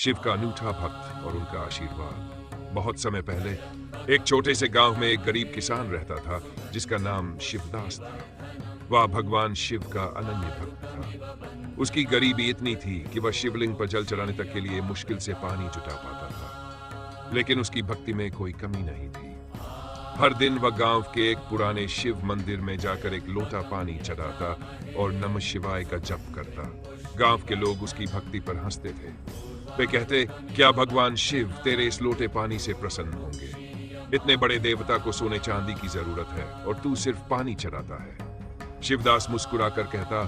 शिव का अनूठा भक्त और उनका आशीर्वाद। बहुत समय पहले एक छोटे से गांव में एक गरीब किसान रहता था जिसका नाम शिवदास था। वह भगवान शिव का अनन्य भक्त था। उसकी गरीबी इतनी थी कि वह शिवलिंग पर जल चढ़ाने तक के लिए मुश्किल से पानी जुटा पाता था, लेकिन उसकी भक्ति में कोई कमी नहीं थी। हर दिन वह गांव के एक पुराने शिव मंदिर में जाकर एक लोटा पानी चढ़ाता और नमः शिवाय का जप करता। गांव के लोग उसकी भक्ति पर हंसते थे। वे कहते, क्या भगवान शिव तेरे इस लोटे पानी से प्रसन्न होंगे? इतने बड़े देवता को सोने चांदी की जरूरत है और तू सिर्फ पानी चढ़ाता है। शिवदास मुस्कुराकर कहता,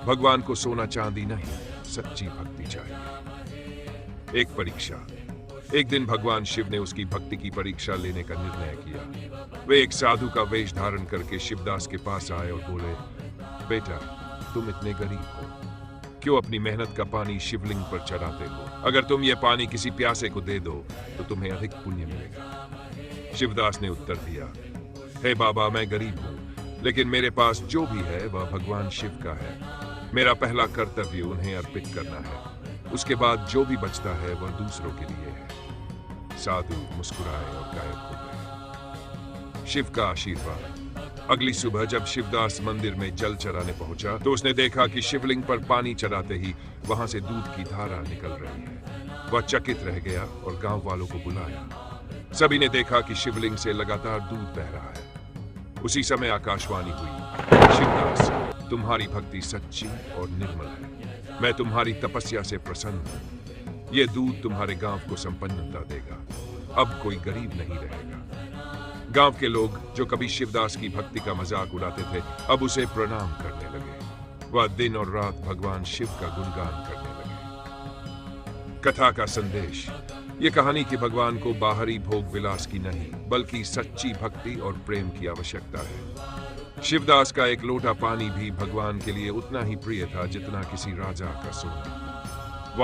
भगवान को सोना चांदी नहीं, सच्ची भक्ति चाहिए। एक परीक्षा। एक दिन भगवान शिव ने उसकी भक्ति की परीक्षा लेने का निर्णय किया। वे एक साधु का वेश धारण करके शिवदास के पास आए और बोले, बेटा, तुम इतने गरीब हो, क्यों अपनी मेहनत का पानी शिवलिंग पर चढ़ाते हो? अगर तुम ये पानी किसी प्यासे को दे दो तो तुम्हें अधिक पुण्य मिलेगा। शिवदास ने उत्तर दिया, हे बाबा, मैं गरीब हूं, लेकिन मेरे पास जो भी है वह भगवान शिव का है। मेरा पहला कर्तव्य उन्हें अर्पित करना है, उसके बाद जो भी बचता है वह दूसरों के लिए है। साधु मुस्कुराए और गायब हो गए। शिव का आशीर्वाद। अगली सुबह जब शिवदास मंदिर में जल चढ़ाने पहुंचा तो उसने देखा कि शिवलिंग पर पानी चढ़ाते ही वहां से दूध की धारा निकल रही है। वह चकित रह गया और गांव वालों को बुलाया। सभी ने देखा कि शिवलिंग से लगातार दूध बह रहा है। उसी समय आकाशवाणी हुई, शिवदास, तुम्हारी भक्ति सच्ची और निर्मल है। मैं तुम्हारी तपस्या से प्रसन्न हूं। यह दूध तुम्हारे गांव को संपन्नता देगा। अब कोई गरीब नहीं रहेगा। गांव के लोग जो कभी शिवदास की भक्ति का मजाक उड़ाते थे अब उसे प्रणाम करने लगे। वह दिन और रात भगवान शिव का गुणगान करने लगे। कथा का संदेश। ये कहानी कि भगवान को बाहरी भोग विलास की नहीं बल्कि सच्ची भक्ति और प्रेम की आवश्यकता है। शिवदास का एक लोटा पानी भी भगवान के लिए उतना ही प्रिय था जितना किसी राजा का सोना।